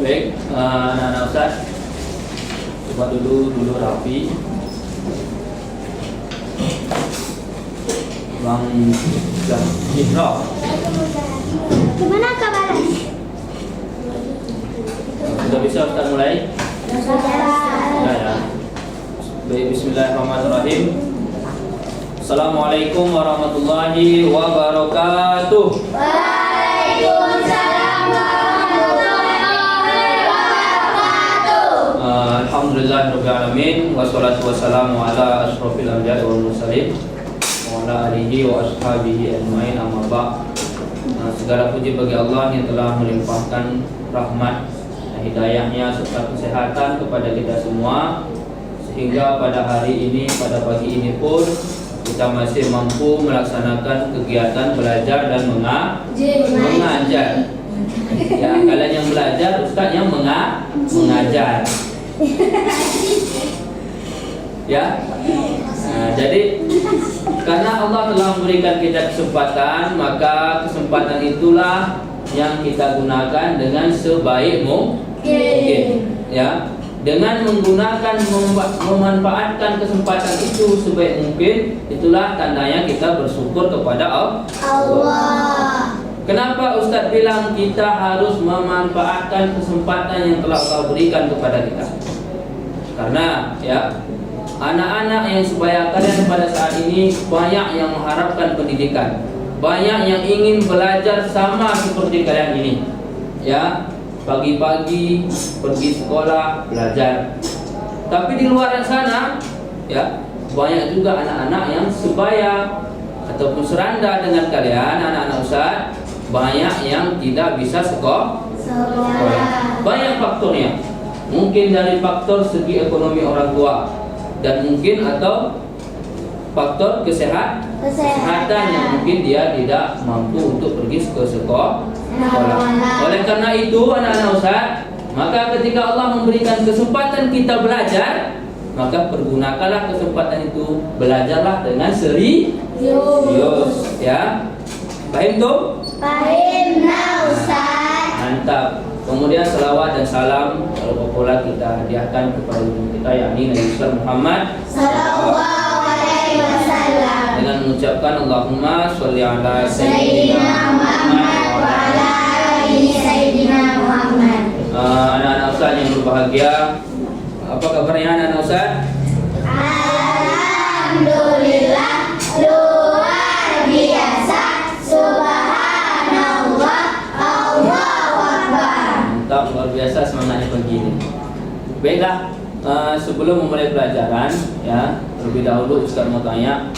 Baik, anak-anak Ustaz, coba dulu rapi. Bang Iqra. Gimana kabar? Sudah bisa Ustaz mulai? Sudah ya. Baik, bismillahirrahmanirrahim. Assalamualaikum warahmatullahi wabarakatuh. Waalaikumsalam warahmatullahi wabarakatuh. Alhamdulillahirabbil alamin wassalatu wassalamu ala asyrofil anbiya'i wal mursalin wa ala alihi wa ashabihi ajmain, amma ba'd. Segala puji bagi Allah yang telah melimpahkan rahmat dan hidayahnya serta kesehatan kepada kita semua, sehingga pada hari ini, pada pagi ini pun kita masih mampu melaksanakan kegiatan belajar dan mengajar. Ya, kalian yang belajar, Ustaz yang mengajar. Ya. Jadi karena Allah telah memberikan kita kesempatan, maka kesempatan itulah yang kita gunakan dengan sebaik mungkin. Ya. Dengan menggunakan memanfaatkan kesempatan itu sebaik mungkin, itulah tandanya kita bersyukur kepada Allah. Kenapa Ustaz bilang kita harus memanfaatkan kesempatan yang telah Allah berikan kepada kita? Karena ya, anak-anak yang sebaya kalian pada saat ini banyak yang mengharapkan pendidikan, banyak yang ingin belajar sama seperti kalian ini. Ya, pagi-pagi pergi sekolah belajar. Tapi di luar sana ya, banyak juga anak-anak yang sebaya ataupun seranda dengan kalian, anak-anak Ustaz, banyak yang tidak bisa sekolah. Banyak faktornya. Mungkin dari faktor segi ekonomi orang tua, dan mungkin atau faktor kesehatan yang mungkin dia tidak mampu untuk pergi ke sekolah. Oleh karena itu anak-anak Ustaz, maka ketika Allah memberikan kesempatan kita belajar, maka pergunakanlah kesempatan itu, belajarlah dengan serius. Ya, paham tuh? Paham Ustaz. Mantap. Kemudian selawat dan salam pula kita hadiahkan kepada guru kita, yakni Nabi Muhammad Sallallahu alaihi wasallam, dengan mengucapkan Allahumma sholli ala sayyidina Muhammad wa ala ali sayyidina Muhammad. Anak-anak Ustaz yang berbahagia, apa kabarnya anak-anak Ustaz? Alhamdulillah, luar biasa, subhanallah, Allahu akbar. Mantap, luar biasa semangatnya begini. Baiklah, sebelum memulai pelajaran ya, terlebih dahulu Ustaz mau tanya,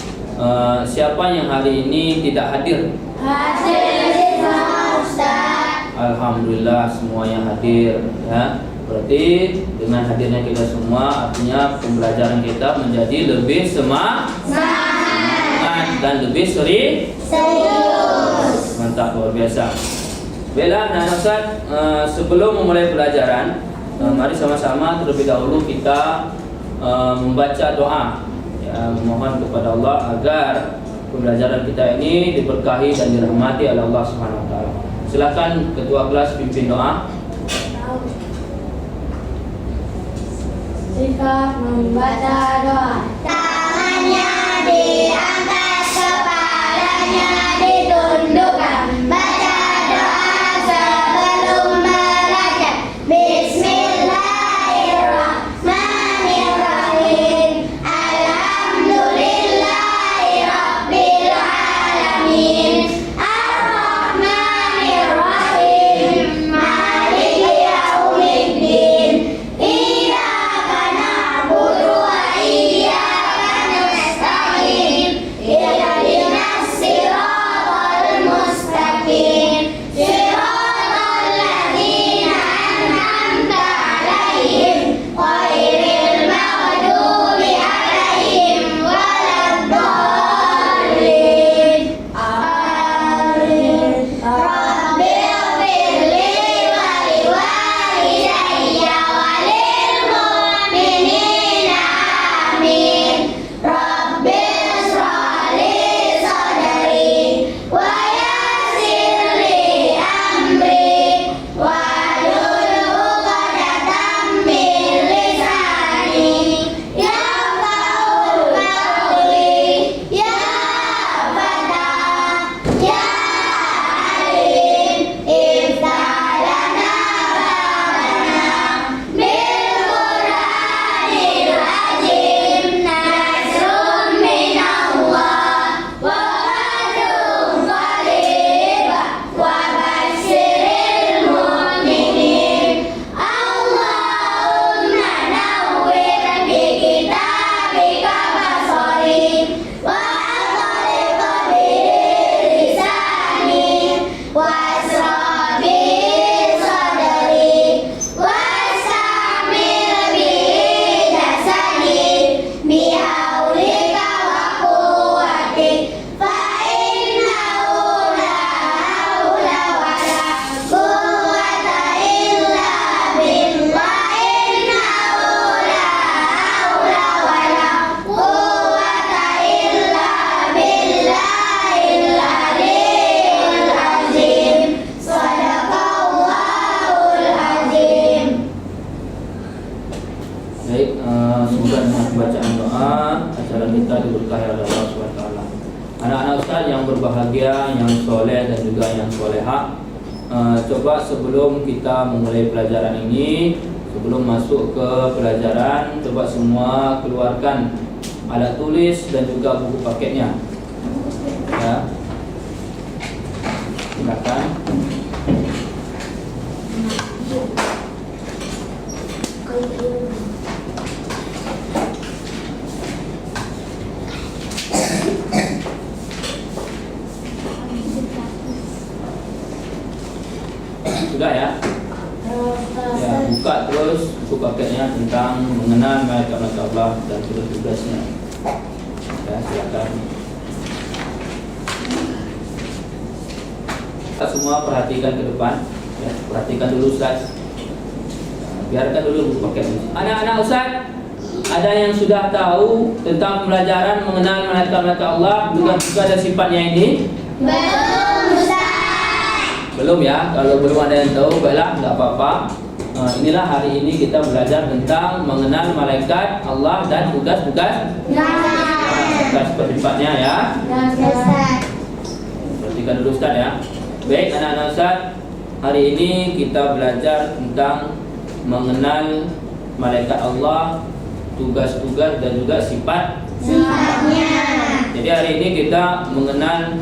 siapa yang hari ini tidak hadir? Hadir Ustaz. Alhamdulillah semuanya hadir ya. Berarti dengan hadirnya kita semua, artinya pembelajaran kita menjadi lebih semangat dan lebih serius. Mantap, luar biasa. Baiklah, nah Ustaz, sebelum memulai pelajaran, mari sama-sama terlebih dahulu kita membaca doa ya, memohon kepada Allah agar pembelajaran kita ini diberkahi dan dirahmati oleh Allah Subhanahu wa taala. Silakan ketua kelas pimpin doa. Jika membaca doa, tangannya diangkat, kepalanya ditundukkan. Baca doa sebelum belajar. Bismillahirrahmanirrahim. Alhamdulillahirabbil alamin. Ar-Rahmanirrahim. Maliki yaumiddin. Iyyaka na'budu wa iyyaka nasta'in. Anak-anak Ustaz yang berbahagia, yang soleh dan juga yang soleha, coba sebelum kita memulai pelajaran ini, sebelum masuk ke pelajaran, coba semua keluarkan alat tulis dan juga buku paketnya. Ya. Silakan. Sudah ya? Ya, buka terus buku paketnya tentang mengenal malaikat Allah dan tugas-tugasnya. Ya, silakan. Kita semua perhatikan ke depan. Ya, perhatikan dulu Ustaz. Biarkan dulu buku paketnya. Anak-anak Ustaz, ada yang sudah tahu tentang pembelajaran mengenal malaikat Allah, tugas-tugas dan sifatnya ini? Belum, Ustaz. Belum ya, kalau belum ada yang tahu, baiklah, tidak apa-apa. Inilah hari ini kita belajar tentang mengenal malaikat Allah dan tugas-tugas sifatnya ya. Perhatikan dulu Ustaz ya. Baik anak-anak Ustaz, hari ini kita belajar tentang mengenal malaikat Allah, tugas-tugas dan juga sifatnya. Jadi hari ini kita mengenal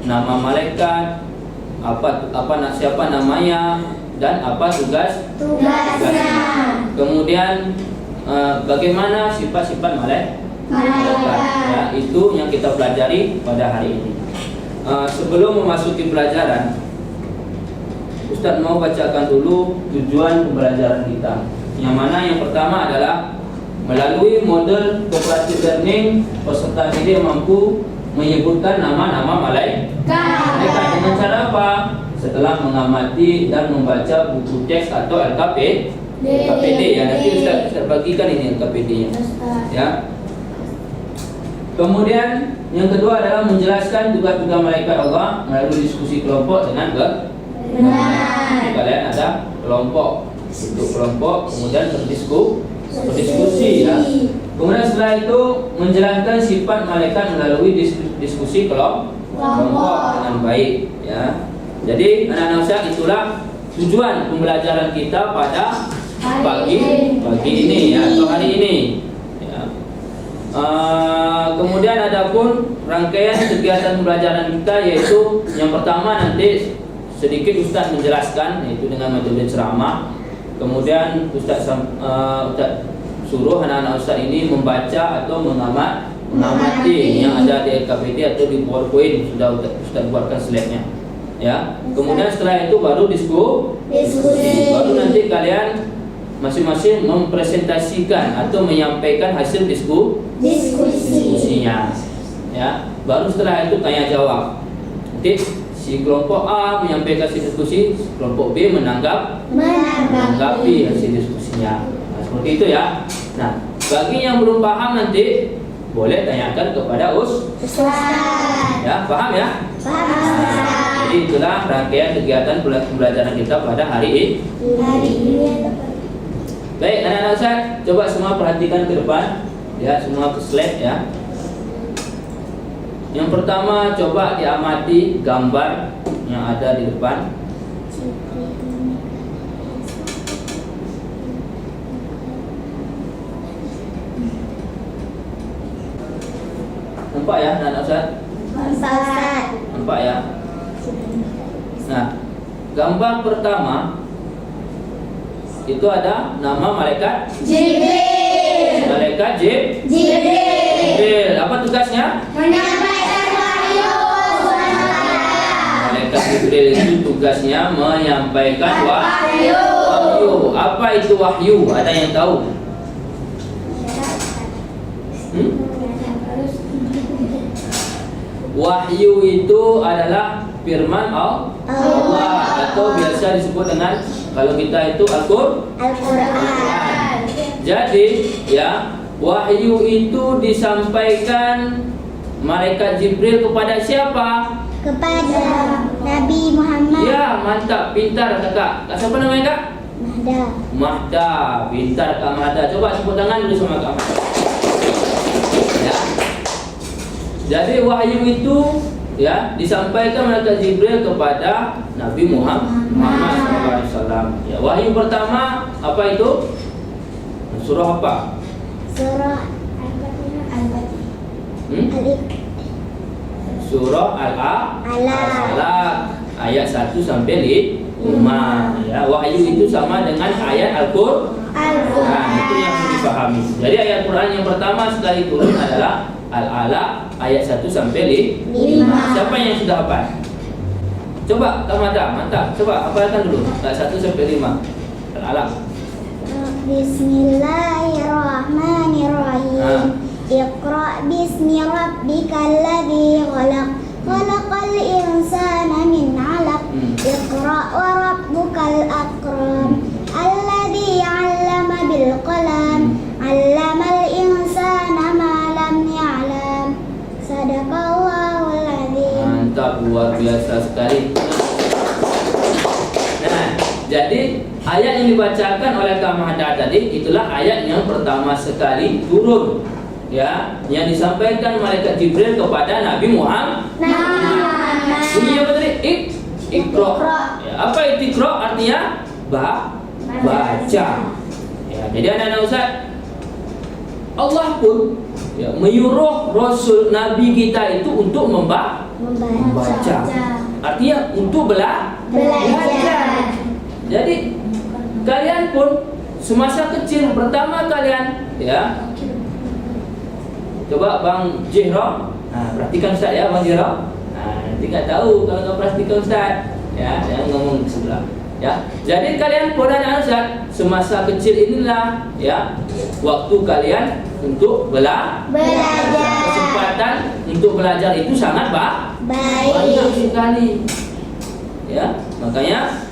nama malaikat, siapa namanya dan apa tugasnya. Kemudian bagaimana sifat-sifat malaikat. Ya, itu yang kita pelajari pada hari ini. Sebelum memasuki pelajaran, Ustaz mau bacakan dulu tujuan pembelajaran kita. Yang mana yang pertama adalah melalui model cooperative learning, peserta didik mampu menyebutkan nama-nama malaikat dengan cara apa? Setelah mengamati dan membaca buku teks atau LKPD ya. Nanti Ustaz bagikan ini LKPD-nya. Ya. Kemudian yang kedua adalah menjelaskan tugas-tugas malaikat Allah melalui diskusi kelompok dengan benar. Kalian ada kelompok, untuk kelompok, kemudian berdiskusi ya. Kemudian setelah itu menjelaskan sifat malaikat melalui diskusi kelompok dengan baik ya. Jadi anak-anak Ustaz, itulah tujuan pembelajaran kita pada pagi ini ya, atau hari ini ya. Kemudian ada pun rangkaian kegiatan pembelajaran kita, yaitu yang pertama nanti sedikit Ustaz menjelaskan, yaitu dengan metode ceramah. Kemudian Ustaz suruh anak-anak Ustaz ini membaca atau mengamati yang ada di LKPD atau di PowerPoint, sudah Ustaz buatkan slide-nya ya. Kemudian setelah itu baru diskusi. Baru nanti kalian masing-masing mempresentasikan atau menyampaikan hasil diskusinya ya. Baru setelah itu tanya jawab. Nanti si kelompok A menyampaikan hasil diskusi, kelompok B menanggapi hasil diskusinya. Nah, seperti itu ya. Nah, bagi yang belum paham nanti boleh tanyakan kepada Ustaz. Ya, paham ya? Paham. Jadi itulah rangkaian kegiatan pembelajaran kita pada hari ini. Baik, anak-anak Ustaz, coba semua perhatikan ke depan ya, semua ke slide ya. Yang pertama, coba diamati gambar yang ada di depan. Nampak ya anak-anak Ustaz? Nampak ya? Nah, gambar pertama itu ada nama malaikat Jibril. Malaikat Jibril. Apa tugasnya? Menyampaikan wahyu. Malaikat Jibril itu tugasnya menyampaikan wahyu. Apa itu wahyu? Ada yang tahu? Wahyu itu adalah firman Allah atau biasa disebut dengan, kalau kita itu Al-Quran. Jadi ya, wahyu itu disampaikan malaikat Jibril kepada siapa? Kepada Nabi Muhammad. Ya, mantap, pintar kakak. Siapa namanya kak? Mahda. Pintar Kak Mahda. Coba tepuk tangan dulu sama Kak Mahda. Ya. Jadi wahyu itu ya disampaikan malaikat Jibril kepada Nabi Muhammad SAW. Ya, wahyu pertama apa itu? Surah apa? Surah Surah Al-Alaq ayat 1 sampai 5. Ya, wahyu itu sama dengan ayat Al-Qur'an. Itu yang harus dipahami. Jadi ayat Quran yang pertama sekali turun adalah Al-Alaq ayat 1 sampai 5. Siapa yang sudah hafal? Coba Kamada, mantap. Coba hafalkan dulu ayat 1 sampai 5. Al-Alaq. Bismillahirrahmanirrahim. Iqra bismi rabbikal ladzi khalaq. Khalaqal insana min 'alaq. Iqra wa rabbukal akram. Alladzi 'allama bil qalam. 'Allamal insana ma lam ya'lam. Sadaqallahul adzim. Mantap, luar biasa sekali. Nah, jadi ayat yang dibacakan oleh Kamada tadi itulah ayat yang pertama sekali turun, ya, yang disampaikan malaikat Jibril kepada Nabi Muhammad. Bunyi apa tadi? Iqra. Ya, apa itu Iqra? Artinya baca. Ya, jadi anak-anak Ustaz, Allah pun ya, menyuruh Rasul Nabi kita itu untuk membaca. Artinya untuk belajar. Jadi kalian pun semasa kecil pertama kalian ya, coba Bang Jihra, perhatikan Ustaz ya Bang Jihra. Nanti nggak tahu kalau nggak perhatikan Ustaz ya, jangan ngomong di sebelah ya. Jadi kalian pun anak Ustaz semasa kecil inilah ya waktu kalian untuk belajar. Kesempatan untuk belajar itu sangat banyak sekali ya. Makanya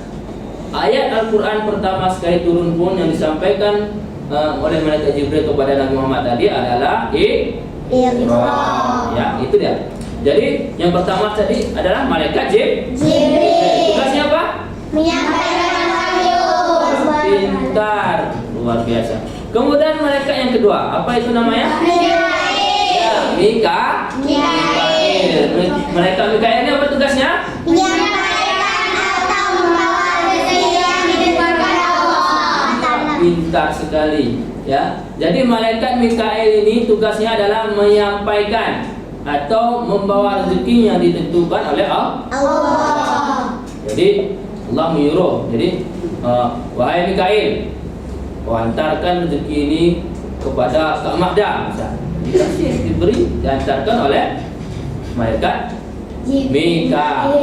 ayat Al-Quran pertama sekali turun pun yang disampaikan oleh malaikat Jibril kepada Nabi Muhammad tadi adalah Iqra. Ya, itu dia. Jadi yang pertama tadi adalah malaikat Jibril. Tugasnya apa? Menyampaikan wahyu. Pintar, luar biasa. Kemudian malaikat yang kedua, apa itu namanya? Ya, Mikail. Malaikat Mikail ini apa tugasnya? Pintar sekali ya. Jadi malaikat Mikail ini tugasnya adalah menyampaikan atau membawa rezeki yang ditentukan oleh Allah. Jadi Allah menyuruh. Jadi wahai Mikail, kau hantarkan rezeki ini kepada Kak Magda, dikasih, diberi, dihantarkan oleh malaikat Mikail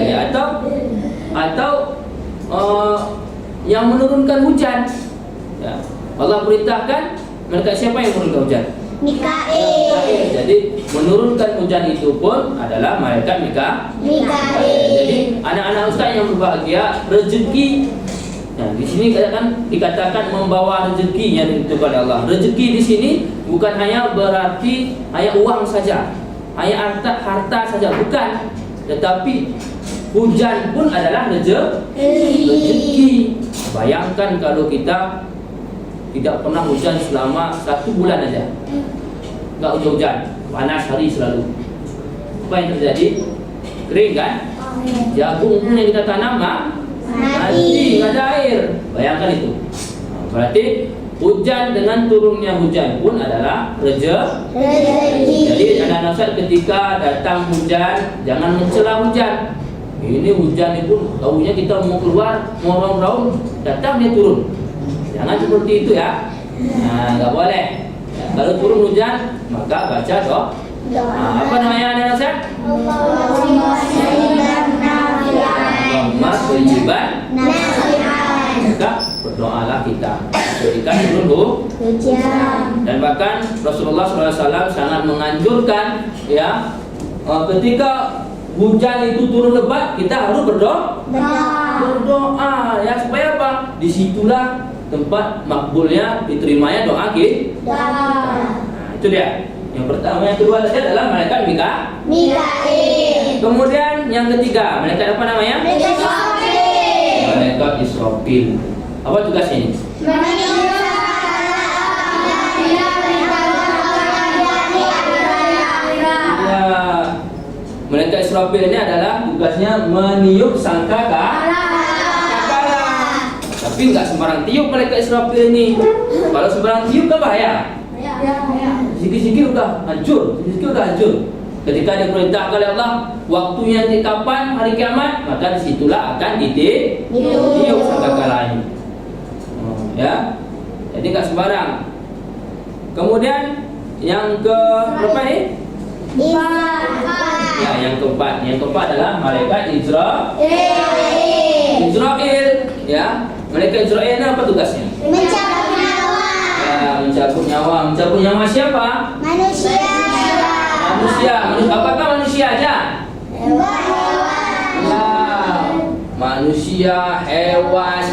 ya, atau yang menurunkan hujan ya. Allah perintahkan malaikat siapa yang menurunkan hujan? Mikail. Jadi menurunkan hujan itu pun adalah malaikat Mikail. Jadi anak-anak Ustaz yang berbahagia, rezeki nah, di sini dikatakan membawa rezeki yang ditentukan oleh Allah. Rezeki di sini bukan hanya berarti hanya uang saja, hanya harta saja, bukan. Tetapi hujan pun adalah rezeki. Bayangkan kalau kita tidak pernah hujan selama 1 bulan aja, nggak hujan, panas hari selalu. Apa yang terjadi? Kering kan? Jagung pun yang kita tanam mati, nggak ada air. Bayangkan itu. Berarti hujan dengan turunnya hujan pun adalah rezeki. Jadi anak-anak Ustaz ketika datang hujan jangan mencela hujan. Ini hujan itu tahunya kita mau keluar, mau raung-raung, datang dia turun. Jangan seperti itu ya. Nah, nggak boleh. Ya, kalau turun hujan maka baca doa. Apa namanya anak Ustaz? Allahumma maka berdoalah kita ketika turun hujan. Dan bahkan Rasulullah SAW sangat menganjurkan ya, ketika hujan itu turun lebat kita harus berdoa ya, supaya apa? Disitulah tempat makbulnya diterimanya doa kita. Nah, itu dia. Yang pertama, yang kedua tadi adalah malaikat Mikail. Kemudian yang ketiga, malaikat apa namanya? Malaikat Israfil. Apa tugasnya ini? Malaikat Israfil ini adalah tugasnya meniup sangkakala. Tapi nggak sembarang tiup malaikat Israfil ini. Kalau sembarang tiup kan bahaya. Sikit-sikit udah hancur, Ketika diperintahkan oleh Allah, waktunya nanti kapan hari kiamat, maka disitulah akan ditiup sangkakala ini. Ya, jadi nggak sembarang. Kemudian yang ke berapa ini? Ya, yang keempat adalah malaikat Israfil. Ya, malaikat Israfil ini apa tugasnya? Mencabut nyawa. Ya, mencabut nyawa. Mencabut nyawa siapa? Manusia. Apakah manusia aja? Hewan. Ya, manusia, hewan,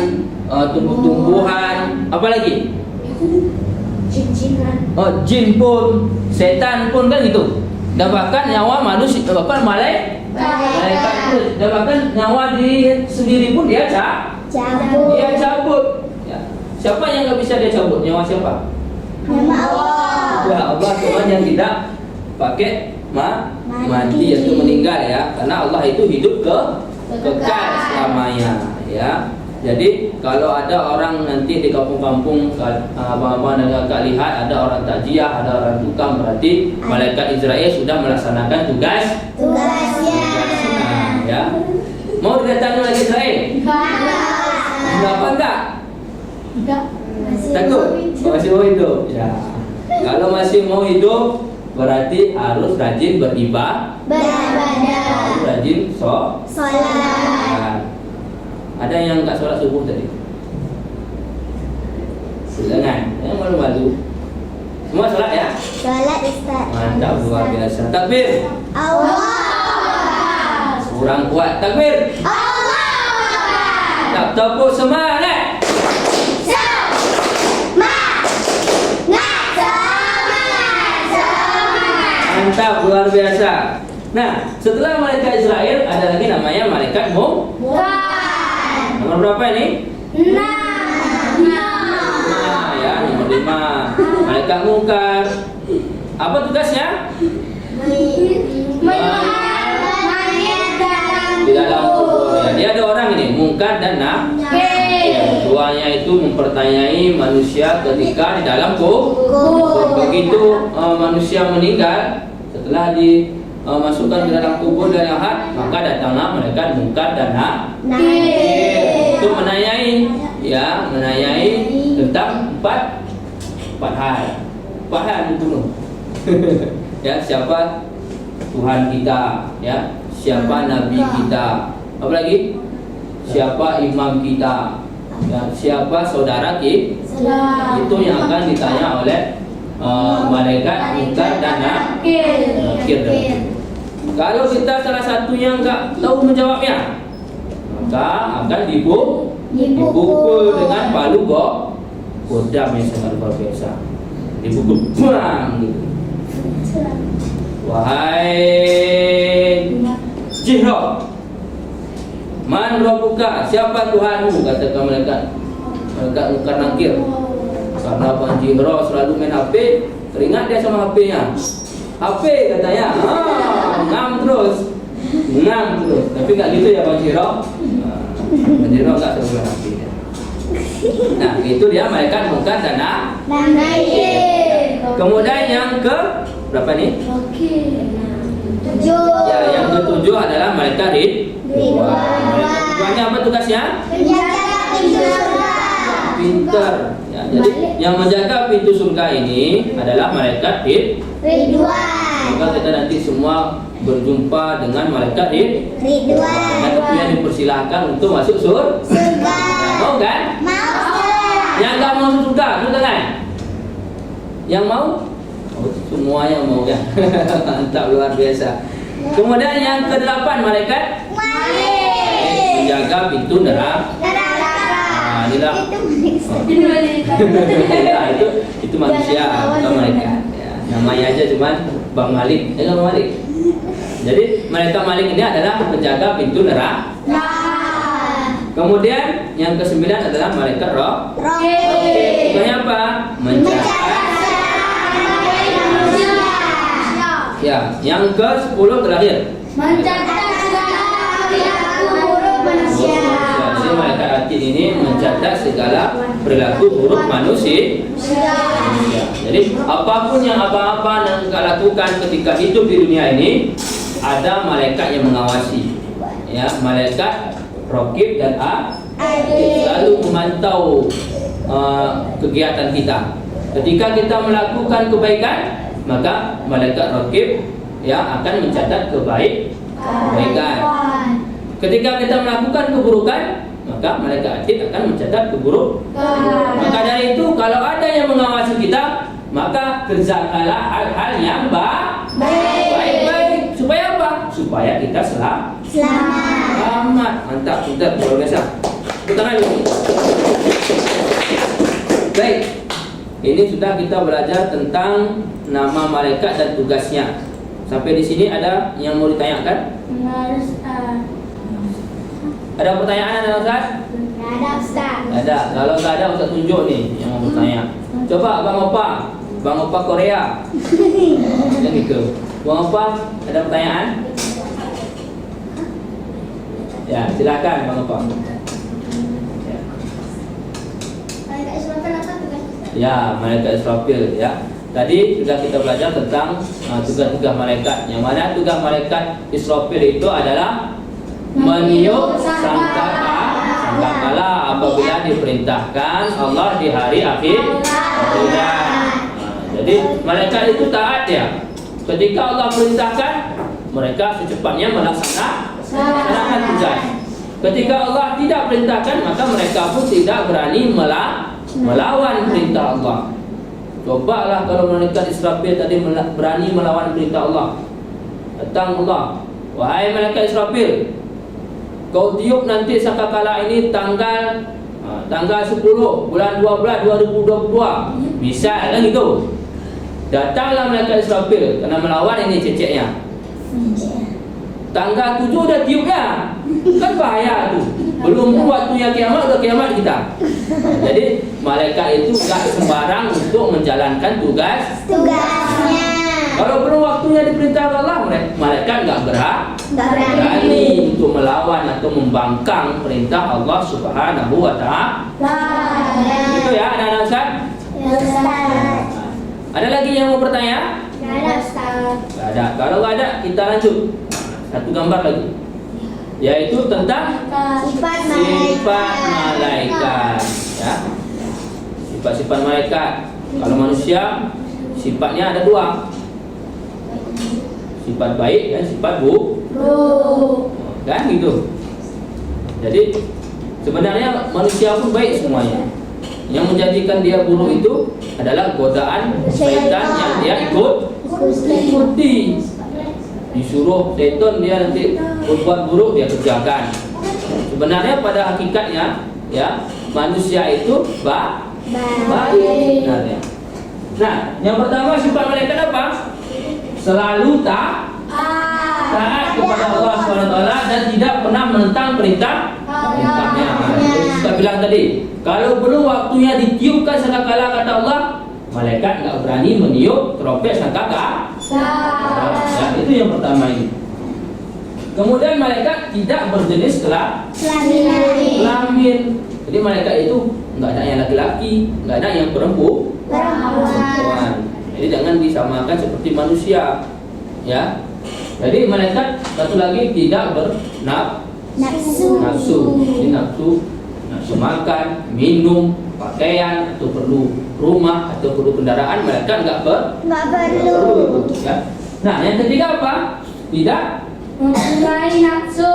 tumbuh-tumbuhan, apa lagi? Jin pun, setan pun kan gitu. Dan bahkan nyawa manusia, malaikat pun, dan bahkan nyawa diri sendiri pun dia cabut. Ya. Siapa yang nggak bisa dia cabut? Nyawa siapa? Nama Allah. Ya, Allah cuma yang tidak pakai mati yaitu meninggal ya, karena Allah itu hidup kekal selamanya ya. Jadi kalau ada orang nanti di kampung-kampung abang-abang agak lihat ada orang takziah, ada orang tukang, berarti malaikat Israel sudah melaksanakan tugasnya. Nah, ya. Mau didatangi lagi Israel? Apa enggak? Takut? Masih mau hidup? Ya. Kalau masih mau hidup, berarti harus rajin beribadah, harus rajin sholat. Ada yang nggak sholat subuh tadi? Silakan, yang malu-malu. Semua sholat ya? Sholat Ustaz. Mantap, luar biasa. Takbir. Allah. Kurang kuat. Takbir. Allah. Tak tepuk semangat. Mantap, luar biasa. Nah, setelah malaikat Israel ada lagi namanya malaikat Nomor berapa ini? 5 ya, nomor 5. Malaikat Munkar. Apa tugasnya? Di dalam kubur ya. Dia ada orang ini, Munkar dan Nakir. Tuanya itu mempertanyai manusia ketika di dalam kubur. Begitu manusia meninggal, setelah dimasukkan ke dalam kubur dan lahat, maka datanglah malaikat Munkar dan Nakir untuk menanyai tentang empat hal. 4 hal dulu. Ya, siapa Tuhan kita, ya, siapa Nabi kita, apa lagi? Siapa imam kita, ya, siapa saudara kita. Itu yang akan ditanya oleh malaikat Munkar dan Nakir. Kalau kita salah satunya enggak tahu menjawabnya, maka akan dipukul dengan palu kodam yang sangat luar biasa. Dipukul bang gitu. Wahai Jihra, man rabbuka, siapa Tuhanmu? Katakan malaikat Munkar Nakir. Karena Abang Jihra selalu main HP, teringat dia sama HP-nya. HP katanya, ngam terus. Tapi nggak gitu ya Abang Jihra. Abang Jihra nggak selalu main HP. Nah, itu dia malaikat Munkar dan Nakir. Kemudian yang ke berapa nih? Ya, yang ke-7 adalah malaikat Ridwan. Apa tugasnya? Menjaga pintu surga. Pinter. Ya, jadi yang menjaga pintu surga ini adalah malaikat Ridwan. Maka kita nanti semua berjumpa dengan malaikat Ridwan. Dan kemudian dipersilahkan untuk masuk surga. Mau kan? Mau. Yang nggak mau masuk surga, sudah kan? Yang mau? Oh, semua yang mau ya. Mantap, luar biasa. Kemudian yang ke-8 malaikat menjaga pintu neraka. Inilah. Itu manusia atau malaikat. Ya, namanya aja cuman Bang Malik. Bang Malik. Jadi malaikat Malik ini adalah penjaga pintu neraka. Kemudian yang ke-9 adalah malaikat roh. Tugasnya apa? Menjaga. Ya, yang ke-10 terakhir Mencatat segala perilaku buruk manusia. Jadi malaikat atid ini mencatat segala perilaku buruk manusia. Jadi apapun yang abang-abang nak lakukan ketika hidup di dunia ini, ada malaikat yang mengawasi. Ya, malaikat Raqib dan Atid selalu memantau kegiatan kita. Ketika kita melakukan kebaikan, maka malaikat Raqib ya akan mencatat kebaikan. Ketika kita melakukan keburukan, maka malaikat Atid akan mencatat keburukan. Maka dari itu, kalau ada yang mengawasi kita, maka kerjakanlah hal-hal yang baik-baik. Supaya apa? Supaya kita selamat. Mantap, pintar, luar biasa. Tepuk tangan dulu. Baik. Ini sudah kita belajar tentang nama malaikat dan tugasnya. Sampai di sini ada yang mau ditanyakan? Ada pertanyaan ada Ustaz? Ada Ustaz. Ada. Kalau tak ada Ustaz tunjuk nih yang mau bertanya. Coba Bang Opa Korea. Yang gitu. Bang Opa, ada pertanyaan? Ya, silakan Bang Opa. Malaikat Israfil apa tugasnya? Ya, malaikat Israfil ya. Tadi sudah kita belajar tentang tugas-tugas malaikat. Yang mana tugas malaikat Israfil itu adalah meniup sangkakala apabila diperintahkan Allah di hari akhir. Jadi malaikat itu taat ya. Ketika Allah perintahkan, mereka secepatnya melaksanakan tugas. Ketika Allah tidak perintahkan, maka mereka pun tidak berani melawan perintah Allah. Cobalah kalau malaikat Israfil tadi berani melawan perintah Allah. Datang Allah, wahai malaikat Israfil, kau tiup nanti sangkakala ini tanggal 10 bulan 12 2022. Misal kan gitu. Datanglah malaikat Israfil kena melawan ini ceceknya. Tanggal 7 dah tiup ya. Kan bahaya tu. Belum waktunya kiamat, udah kiamat kita. Jadi malaikat itu enggak sembarang untuk menjalankan tugasnya. Kalau belum waktunya diperintahkan Allah, malaikat enggak berani untuk melawan atau membangkang perintah Allah Subhanahu wa ta'ala. Itu ya, anak-anak Ustaz? Ya Ustaz. Ada lagi yang mau bertanya? Tidak ada Ustaz. Tidak ada. Kalau nggak ada, kita lanjut. Satu gambar lagi, yaitu tentang Sifat malaikat. Ya, sifat-sifat malaikat. Kalau manusia, sifatnya ada dua. Sifat baik dan sifat buruk. Kan gitu. Jadi sebenarnya manusia pun baik semuanya. Yang menjadikan dia buruk itu adalah godaan syaitan yang dia ikuti. Disuruh syaitan dia nanti berbuat buruk, dia kerjakan. Sebenarnya pada hakikatnya ya manusia itu baik sebenarnya. Nah, yang pertama sifat malaikat apa? Selalu taat kepada Allah SWT dan tidak pernah menentang perintahnya. Seperti kita bilang tadi, kalau belum waktunya ditiupkan sangkakala kata Allah, malaikat enggak berani meniup trompet sangkakala. Ya, itu yang pertama ini. Kemudian malaikat tidak berjenis kelamin. Jadi malaikat itu enggak ada yang laki-laki, enggak ada yang perempuan. Jadi jangan disamakan seperti manusia. Ya. Jadi malaikat satu lagi tidak bernafsu. Ini nafsu makan, minum, pakaian, atau perlu rumah atau perlu kendaraan, malaikat enggak perlu. Ya. Nah, yang ketiga apa? Tidak mempunyai nafsu.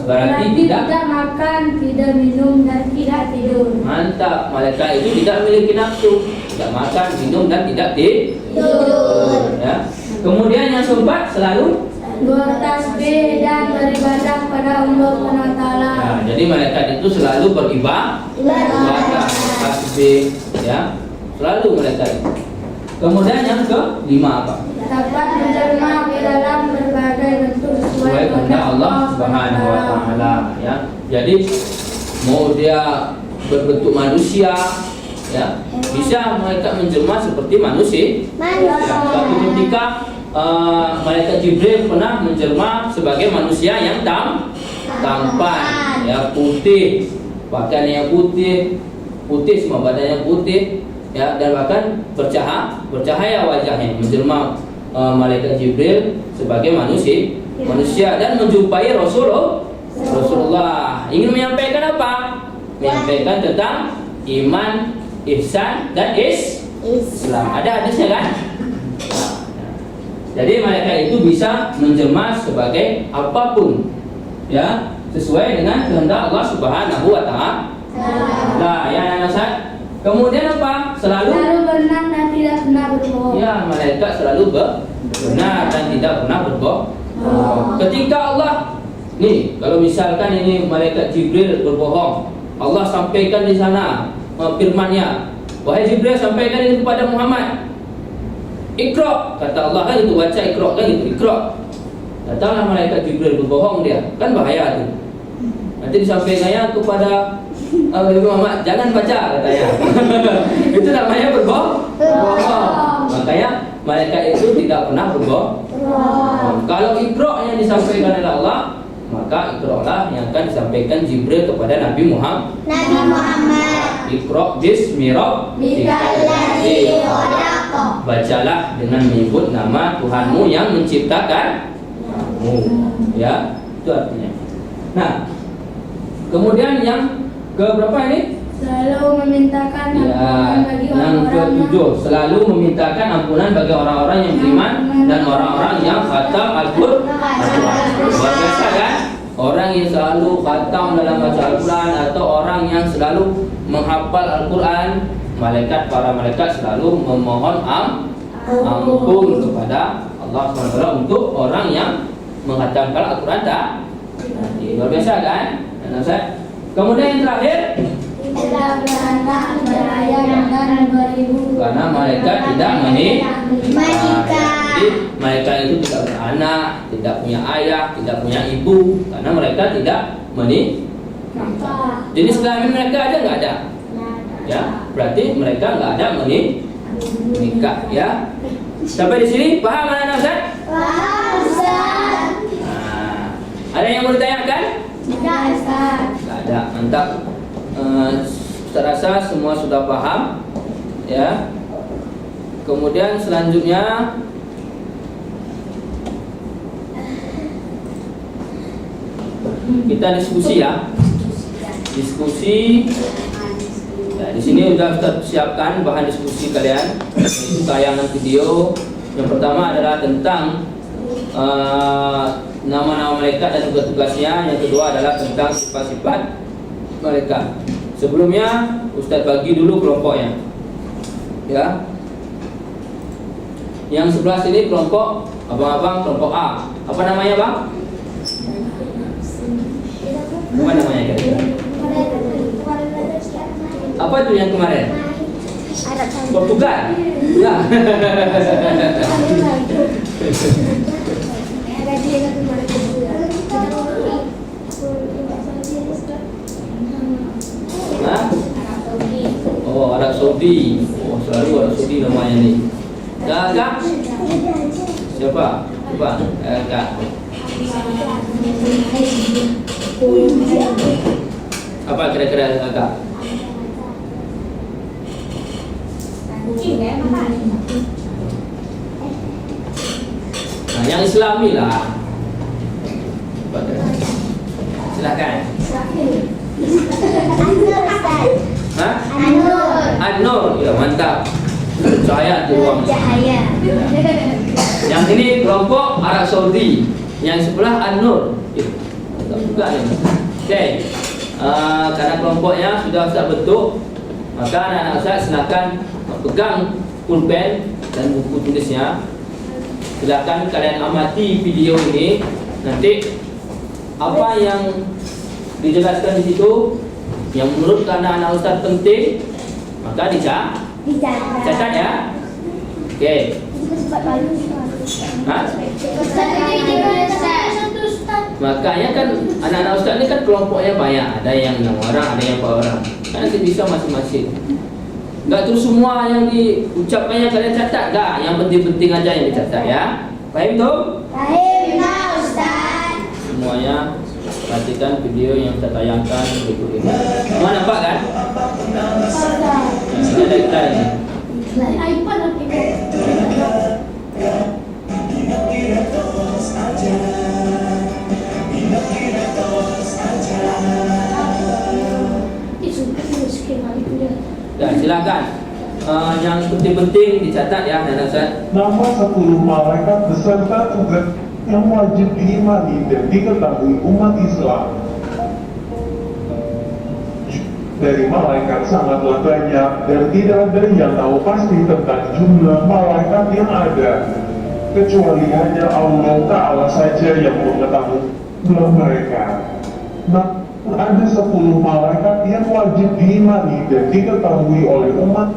Berarti tidak makan, tidak minum, dan tidak tidur. Mantap, malaikat itu tidak memiliki nafsu, tidak makan, minum, dan tidak tidur. Ya. Kemudian yang keempat selalu bertasbih dan beribadah pada Allah SWT. Nah, jadi malaikat itu selalu beribadah, tasbih, ya, selalu malaikat. Kemudian yang kelima apa? Dapat menjelma di dalam berbagai bentuk Sesuai kehendak Allah Subhanahu wa ta'ala, ya. Jadi mau dia berbentuk manusia, ya, bisa malaikat menjelma seperti manusia. Ya, suatu ketika malaikat Jibril pernah menjelma sebagai manusia yang tampan, ya, putih, pakaian yang putih semua badannya putih, ya, dan bahkan bercahaya wajahnya, menjelma malaikat Jibril sebagai manusia dan menjumpai Rasulullah. Ingin menyampaikan apa? Menyampaikan tentang iman, ihsan, dan Islam. Ada hadisnya kan? Jadi malaikat itu bisa menjelma sebagai apapun, ya, sesuai dengan kehendak Allah Subhanahu wa Ta'ala. Nah, ya Ustaz. Kemudian apa? Selalu benar dan tidak pernah berbohong. Ya, malaikat selalu benar dan tidak pernah berbohong. Ketika Allah, nih, kalau misalkan ini malaikat Jibril berbohong, Allah sampaikan di sana firman-Nya, wahai Jibril, sampaikan ini kepada Muhammad. Iqra, kata Allah kan itu, baca Iqra kan itu, Iqra. Datanglah malaikat Jibril berbohong dia, kan bahaya tuh. Nanti disampaikannya kepada Muhammad, jangan baca katanya. Itu namanya berbohong. Makanya malaikat itu tidak pernah berbohong. Kalau Iqra yang disampaikan oleh Allah, maka Iqra lah yang akan disampaikan Jibril kepada Nabi Muhammad. Iqra bismi rabbikal ladzi khalaq. Bacalah dengan menyebut nama Tuhanmu yang menciptakanmu. Ya, itu artinya. Nah, kemudian yang ke berapa ini? Selalu memintakan ampunan bagi Yang ketujuh, selalu memintakan ampunan bagi orang-orang yang beriman dan orang-orang yang khatam Al-Qur'an. Luar biasa kan? Orang yang selalu khatam dalam baca Al-Quran atau orang yang selalu menghafal Al-Quran, para malaikat selalu memohon ampun kepada Allah SWT untuk orang yang menghatamkan Al-Quran tadi. Luar biasa kan? Kemudian yang terakhir, tidak beranak berayah dan beribu. karena malaikat tidak menikah. Jadi malaikat itu tidak beranak, tidak punya ayah, tidak punya ibu, karena mereka tidak menikah. Jenis kelamin mereka ada nggak ada? Ya, berarti mereka nggak ada menikah. Ya, sampai di sini paham anak-anak Ustaz? Paham, Ustaz. Nah, ada yang mau ditanyakan? Tidak, Ustaz. Nggak ada, mantap. Saya rasa semua sudah paham, ya. Kemudian selanjutnya kita diskusi ya. Diskusi. Ya, di sini sudah kita siapkan bahan diskusi kalian, yaitu tayangan video. Yang pertama adalah tentang nama-nama malaikat dan tugas-tugasnya. Yang kedua adalah tentang sifat-sifat malaikat. Sebelumnya Ustaz bagi dulu kelompoknya, ya. Yang sebelah sini kelompok abang-abang, kelompok A. Apa namanya, Bang? Apa namanya kira-kira? Apa itu yang kemarin? Portugal. Ya. Hah? Oh, Arab Saudi. Oh, selalu Arab Saudi namanya nih. Kak? Siapa? Coba, Kak. Apa kira-kira Kak? Nah, yang Islami lah. Silakan. Hah? An-Nur. Ya, mantap. Cahaya di ruang. Cahaya. Yang ini kelompok Arab Saudi. Yang sebelah An-Nur. Mantap juga ya. Oke. Karena kelompoknya sudah Ustaz bentuk, maka anak-anak Ustaz silakan pegang pulpen dan buku tulisnya. Silakan kalian amati video ini. Nanti apa yang dijelaskan di situ yang menurut anak-anak Ustaz penting, maka dicatat ya. Oke. Hah? Makanya kan anak-anak Ustaz ini kan kelompoknya banyak. Ada yang 6 orang, ada yang 4 orang. Kan nanti bisa masing-masing. Enggak terus semua yang diucapkannya kalian catat, enggak. Yang penting-penting aja yang dicatat ya. Baik tuh? Baik, Ustaz. Semuanya perhatikan video yang saya tayangkan berikut ini. Semua nampak kan? Ini ada kita ini. iPad Ya, silakan. Yang penting-penting dicatat ya, anak Ustaz. Nama 10 malaikat beserta tugas yang wajib diimani dan diketahui umat Islam. Dari malaikat sangatlah banyak dan tidak ada yang tahu pasti tentang jumlah malaikat yang ada, kecuali hanya Allah Ta'ala saja yang mengetahui jumlah mereka. Nah, ada 10 malaikat yang wajib diimani dan diketahui oleh umat,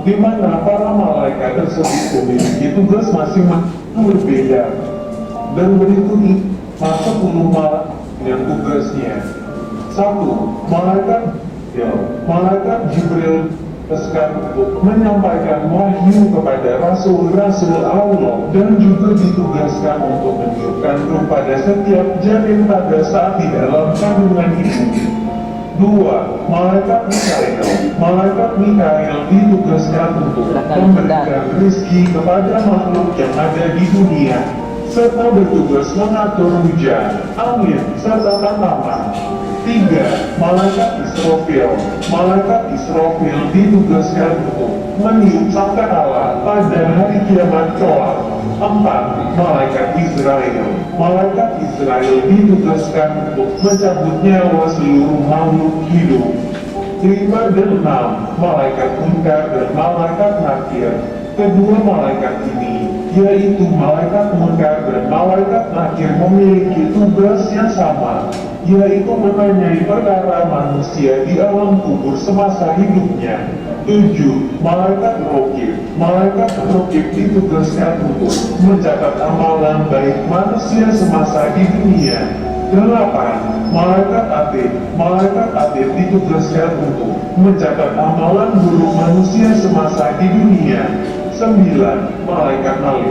di mana para malaikat tersebut memiliki tugas masing-masing berbeda. Dan berikut ini 10 malaikat yang tugasnya. 1. Malaikat Jibril untuk menyampaikan wahyu kepada rasul-rasul Allah dan juga ditugaskan untuk menunjukkan kepada setiap janin pada saat di dalam kandungan ibu. 2. Malaikat Mikail ditugaskan untuk memberikan rezeki kepada makhluk yang ada di dunia, serta bertugas mengatur hujan, angin, serta tanaman. 3. Malaikat Israfil ditugaskan untuk meniup sangkakala pada hari kiamat kelak. 4. Malaikat Israel ditugaskan untuk mencabut nyawa seluruh makhluk hidup. 5 dan 6. Malaikat Munkar dan Malaikat Nakir. Kedua malaikat ini, yaitu Malaikat Munkar dan Malaikat Nakir, memiliki tugas yang sama, yaitu menanyai perkara manusia di alam kubur semasa hidupnya. 7. Malaikat Rokib ditugaskan untuk mencatat amalan baik manusia semasa di dunia. 8. Malaikat Atid ditugaskan untuk mencatat amalan buruk manusia semasa di dunia. 9. Malaikat Malik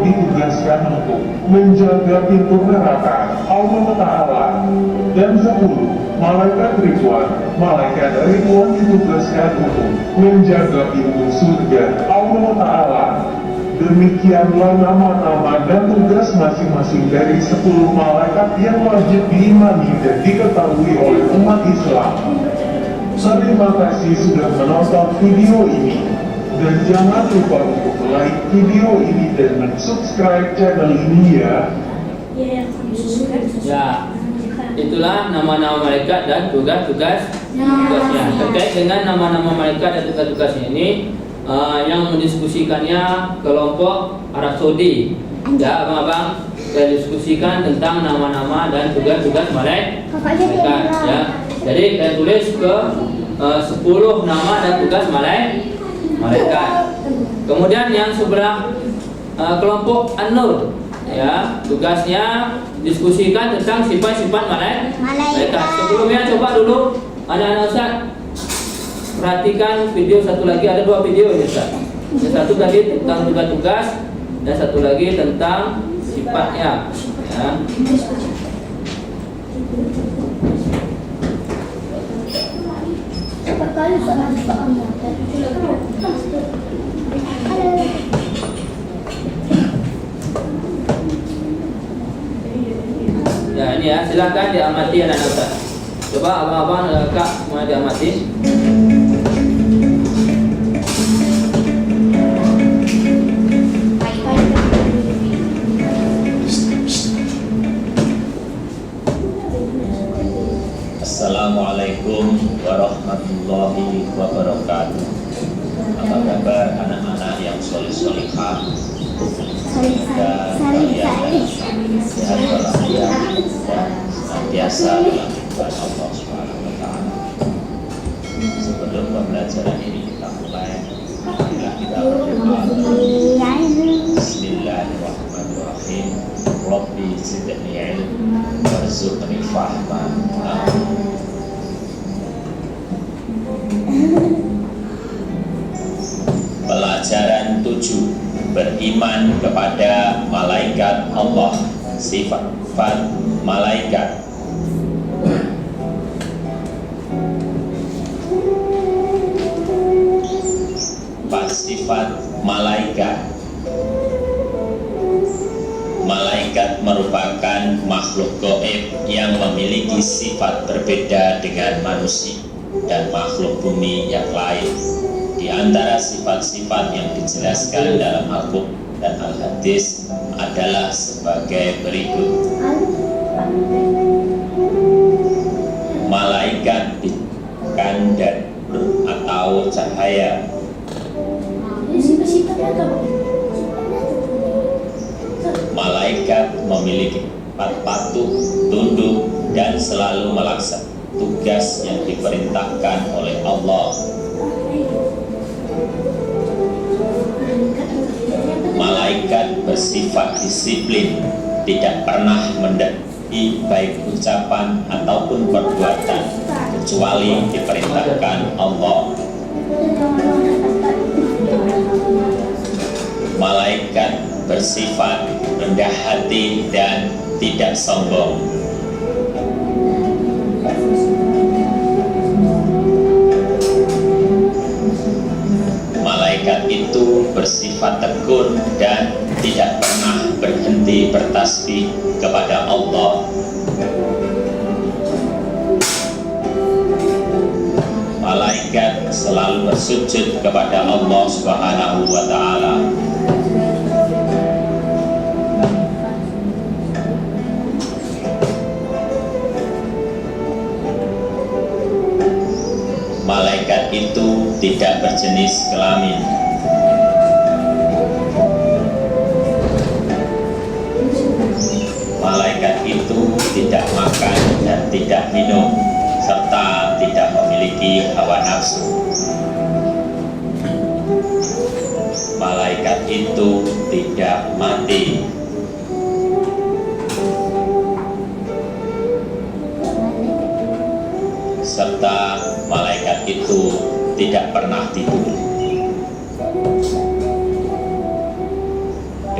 ditugaskan untuk menjaga pintu neraka Allah Ta'ala. Dan 10. Malaikat Ridwan ditugaskan untuk menjaga pintu surga Allah Ta'ala. Demikianlah nama-nama dan tugas masing-masing dari 10 malaikat yang wajib diimani dan diketahui oleh umat Islam. Terima kasih sudah menonton video ini. Dan jangan lupa untuk like video ini dan subscribe channel ini ya. Ya, itulah nama-nama malaikat dan tugasnya. Terkait dengan nama-nama malaikat dan tugas-tugasnya ini, yang mendiskusikannya kelompok Arab Saudi. Ya, abang-abang, saya diskusikan tentang nama-nama dan tugas-tugas malaikat. Ya, jadi saya tulis ke 10 nama dan tugas malaikat. Kemudian yang sebelah kelompok An-Nur, ya, tugasnya diskusikan tentang sifat-sifat malaikat. Sebelumnya coba dulu anak-anak Ustaz perhatikan video satu lagi, ada 2 video ini Ustaz. Yang satu tadi tentang tugas-tugas dan satu lagi tentang sifatnya, ya. Ya, ini ya, silakan diamati anak-anak Ustaz. Coba abang-abang dan kakak semua diamati. Assalamualaikum warahmatullahi wabarakatuh. Apa kabar anak-anak yang soleh-solehah? Semoga kalian sehat walafiat dan senantiasa dalam lindungan Allah Subhanahu wa Ta'ala. Sebelum pembelajaran ini kita mulai, marilah kita berdoa. Bismillahirrahmanirrahim. Rabbi zidni ilm warzuqni fahman. Pelajaran 7. beriman kepada malaikat Allah, sifat malaikat. Sifat malaikat. Malaikat merupakan makhluk gaib yang memiliki sifat berbeda dengan manusia dan makhluk bumi yang lain. Di antara sifat-sifat yang dijelaskan dalam Al-Quran dan Al-Hadis adalah sebagai berikut. Malaikat diciptakan dari nur atau cahaya. Malaikat memiliki sifat patuh, tunduk, dan selalu melaksanakan tugas yang diperintahkan oleh Allah. Malaikat bersifat disiplin, tidak pernah mendekati baik ucapan ataupun perbuatan kecuali diperintahkan Allah. Malaikat bersifat rendah hati dan tidak sombong. Malaikat itu bersifat tekun dan tidak pernah berhenti bertasbih kepada Allah. Malaikat selalu bersujud kepada Allah Subhanahu wa Ta'ala. Malaikat itu tidak berjenis kelamin. Malaikat itu tidak makan dan tidak minum, serta tidak memiliki hawa nafsu. Malaikat itu tidak mati. Serta malaikat itu tidak pernah tidur.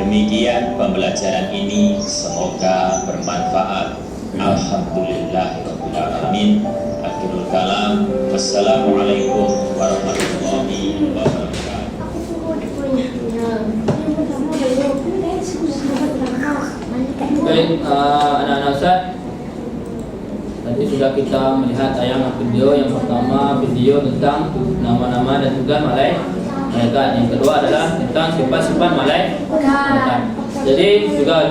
Demikian pembelajaran ini, semoga bermanfaat. Alhamdulillahirabbil alamin. Akhirul kalam. Wassalamualaikum warahmatullahi wabarakatuh. Baik, anak-anak Ustaz, tadi sudah kita melihat tayangan video. Yang pertama video tentang nama-nama dan tugas malaikat. Yang kedua adalah tentang sifat-sifat malaikat. Jadi juga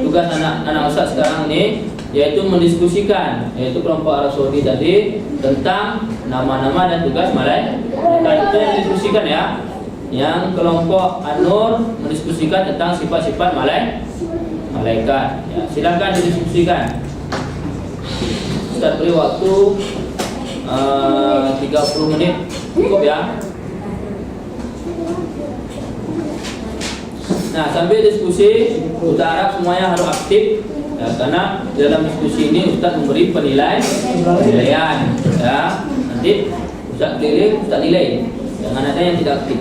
tugas anak-anak Ustaz sekarang ini yaitu mendiskusikan, yaitu kelompok Arab Saudi tadi tentang nama-nama dan tugas malaikat. Itu yang didiskusikan ya. Yang kelompok An-Nur mendiskusikan tentang sifat-sifat malaikat. Ya, silakan didiskusikan. Ustaz beri waktu 30 menit, cukup ya. Nah, sambil diskusi, Ustaz harap semuanya harus aktif ya, karena dalam diskusi ini Ustaz memberi penilaian ya. Nanti Ustaz pilih, Ustaz nilai. Jangan ada yang tidak aktif.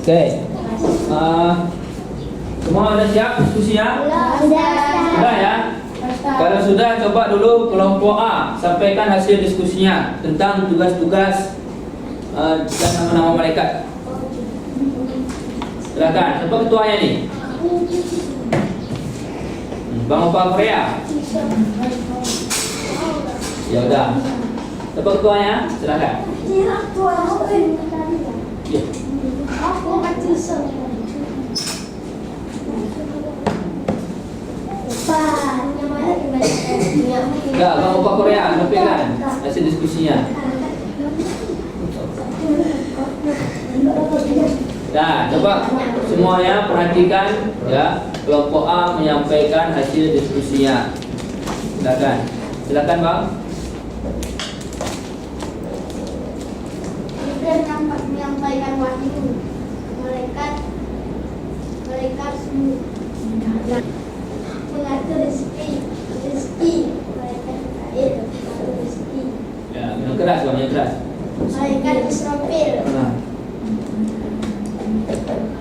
Oke, semua sudah siap diskusinya? Sudah ya? Kalau sudah, coba dulu kelompok A sampaikan hasil diskusinya tentang tugas-tugas dan nama-nama malaikat. Silakan, siapa ketuanya nih? Bang Opa Korea? Ya udah. Siapa ketuanya? Silakan. Ya. Enggak, Bang Opa Korea, sampaikan hasil diskusinya. Nah, coba semuanya perhatikan ya. Kelompok A menyampaikan hasil diskusinya. Silakan Bang. Jibril menyampaikan wahyu. Malaikat mengatur rezeki. Malaikat Mikail mengatur rezeki. Ya, yang keras Bang, yang keras. Malaikat Israfil Nah,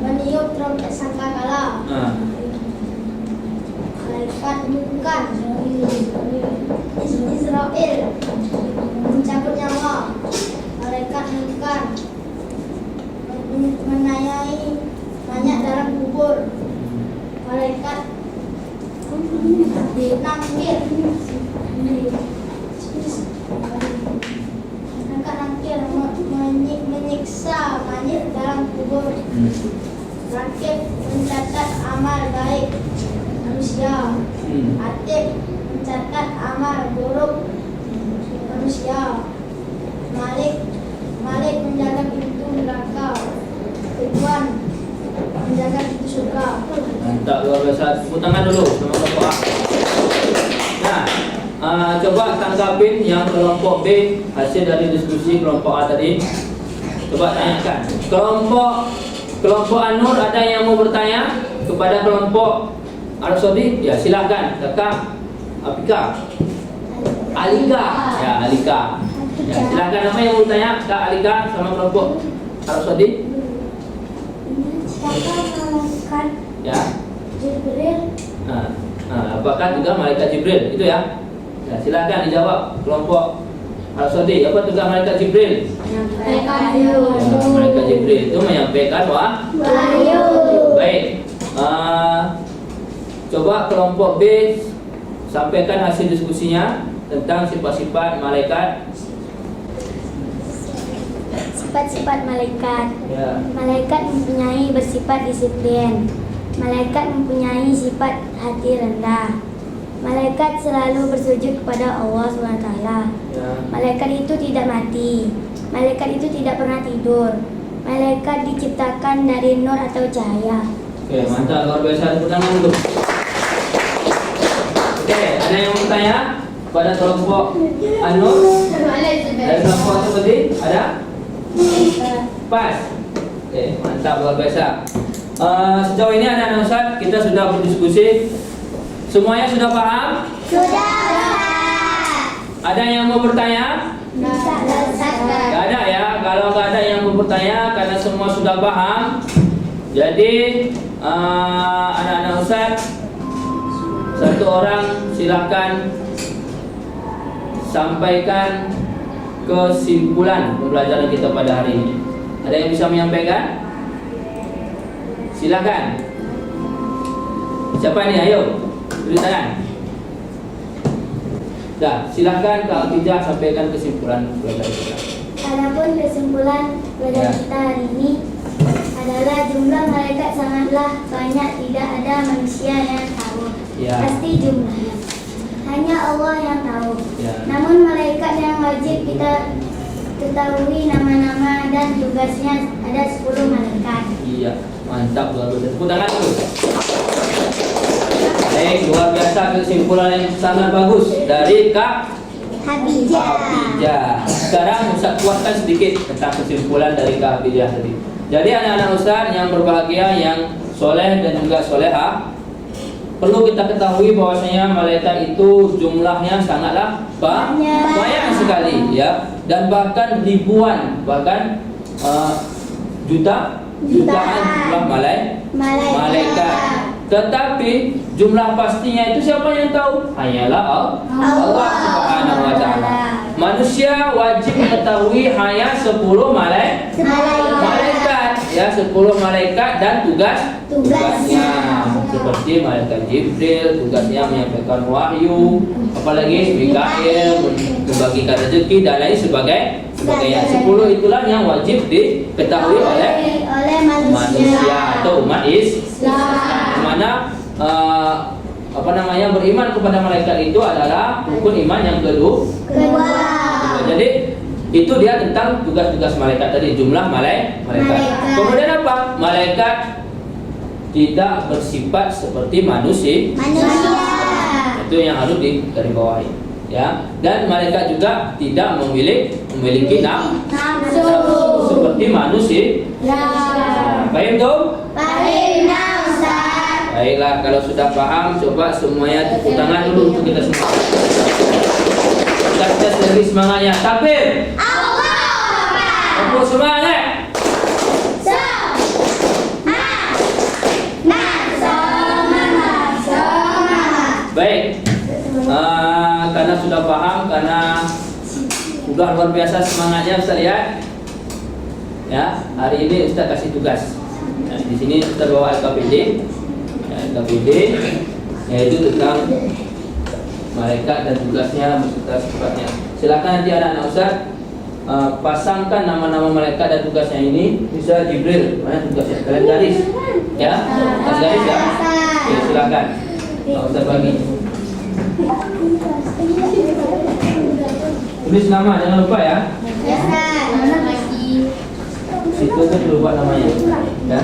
meniup trompet sangkakala. nah. Malaikat Munkar Israel mencabut nyawa. Malaikat Munkar menanyai banyak dalam kubur. Malaikat Nangkir menyiksa mayit dalam kubur. Rakib mencatat amal baik manusia. Atib mencatat amal buruk manusia. Malik menjaga pintu neraka. Ridwan menjaga pintu surga. Mantap, luar biasa. Tepuk tangan dulu sama kelompok A. Nah, coba tanggapin yang kelompok B hasil dari diskusi kelompok A tadi. Coba tanyakan. Kelompok An-Nur ada yang mau bertanya kepada kelompok Arab-Saudi? Ya, silahkan. Kakak Apika. Alika. Ya, Alika. Ya, silahkan. Apa yang mau bertanya? Kak Alika sama kelompok Arab-Saudi? Siapa malaikat Ya. Jibril? Apakah juga malaikat Jibril? Itu ya. Nah, silakan dijawab kelompok Al-Sodi. Apa tugas malaikat Jibril? Malaikat Ya, malaikat Jibril itu menyampaikan wahyu. Baik. Coba kelompok B sampaikan hasil diskusinya tentang sifat-sifat malaikat. Sifat-sifat malaikat. Ya. Malaikat mempunyai bersifat disiplin. Malaikat mempunyai sifat hati rendah. Malaikat selalu bersujud kepada Allah SWT. Ya. Malaikat itu tidak mati. Malaikat itu tidak pernah tidur. Malaikat diciptakan dari nur atau cahaya. Oke, mantap, luar biasa. Tepuk tangan dulu. Oke, ada yang mau bertanya pada kelompok An-Nur? Dari kelompok Al-Sodi? Ada? Pas. Oke, mantap, luar biasa. Sejauh ini anak-anak Ustaz kita sudah berdiskusi. Semuanya sudah paham? Sudah. Ada yang mau bertanya? Gak ada ya. Kalau gak ada yang mau bertanya karena semua sudah paham, jadi anak-anak Ustaz satu orang silahkan sampaikan kesimpulan pembelajaran kita pada hari ini. Ada yang bisa menyampaikan? Silakan. Siapa ini? Ayo, beri tangan. Dah, silakan Kak Atijah sampaikan kesimpulan pelajaran kita. Adapun kesimpulan pelajaran kita hari ini adalah jumlah malaikat sangatlah banyak, tidak ada manusia yang tahu. Ya. Pasti jumlahnya hanya Allah yang tahu. Ya. Namun malaikat yang wajib kita ketahui nama-nama dan tugasnya ada 10 malaikat. Iya, mantap, luar biasa. Tepuk tangan dulu. Baik, luar biasa kesimpulan yang sangat bagus dari Kak Habijah. Sekarang Ustaz kuatkan sedikit tentang kesimpulan dari Kak Habijah tadi. Jadi anak-anak Ustaz yang berbahagia, yang soleh dan juga soleha, perlu kita ketahui bahwasanya malaikat itu jumlahnya sangatlah banyak sekali ya, dan bahkan ribuan, bahkan jutaan jumlah malaikat. Tetapi jumlah pastinya itu siapa yang tahu? Hanyalah Allah Subhanahu wa taala. Manusia wajib mengetahui hanya 10 malaikat ya, 10 malaikat dan tugasnya. Seperti malaikat Jibril, tugasnya menyampaikan wahyu, apalagi Mikail membagikan rezeki dan lain sebagainya. 10 itulah yang wajib diketahui oleh manusia atau umat Islam. Mana beriman kepada malaikat itu adalah rukun iman yang kedua. Jadi Itu dia tentang tugas-tugas malaikat tadi, jumlah malaikat. Kemudian apa? Malaikat tidak bersifat seperti manusia. Itu yang harus digarisbawahi, ya. Dan malaikat juga tidak memiliki nafsu seperti manusia. Paham dong? Baiklah, kalau sudah paham, coba semuanya tepuk tangan dulu untuk kita semua. Kita sendiri semangatnya. Takbir. Tepuk semangat. Baik. Karena sudah paham, karena sudah luar biasa semangatnya Ustaz lihat. Ya, hari ini Ustaz kasih tugas. Nah, di sini Ustaz bawa LKPD. LKPD yaitu tentang malaikat dan tugasnya beserta sifatnya. Silakan nanti anak-anak Ustaz pasangkan nama-nama malaikat dan tugasnya ini. Bisa Jibril, mana tugasnya? Kalian garis, ya? Garis ya? Oke, silakan. Ustaz bagi. Tulis nama, jangan lupa ya. Situ tuh lupa namanya, ya.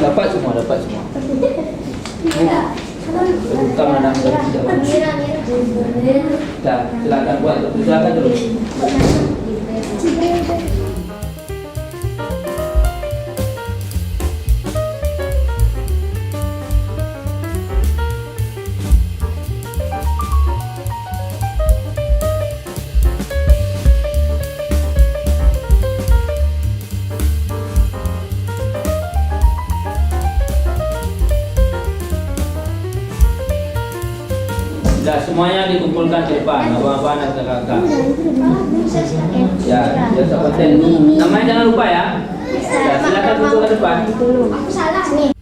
Dapat semua. Bukan mana tidak. Silakan buat, silakan terus. Sudah semuanya dikumpulkan di depan, abang-abang dan kakak. Ya, sahabat. Namanya jangan lupa ya. Ya, silakan duduk ke depan. Aku salah nih.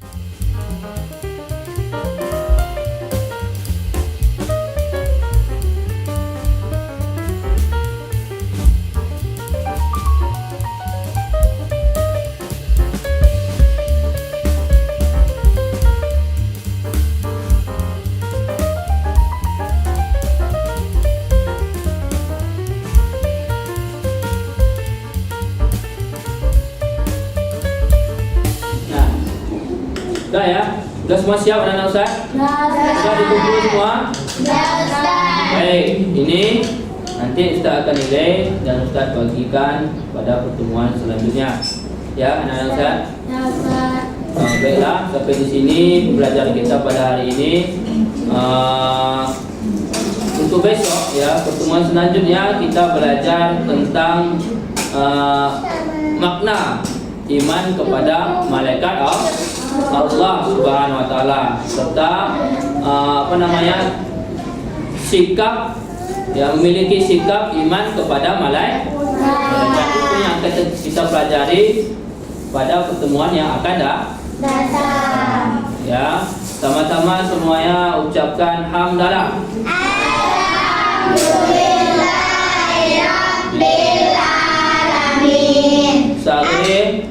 Sudah ya? Sudah semua siap anak-anak Ustaz? Sudah dikumpul semua? Baik, ini nanti Ustaz akan nilai dan Ustaz bagikan pada pertemuan selanjutnya. Ya, anak-anak Ustaz? Baiklah, sampai di sini pembelajaran kita pada hari ini. Untuk besok ya, pertemuan selanjutnya kita belajar tentang makna iman kepada malaikat Allah Subhanahu wa taala serta sikap ya, memiliki sikap iman kepada malaikat. Itu yang akan kita pelajari pada pertemuan yang akan datang. Ya, sama-sama semuanya ucapkan hamdalah.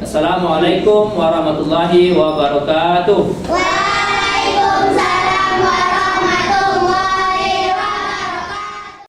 Assalamualaikum warahmatullahi wabarakatuh.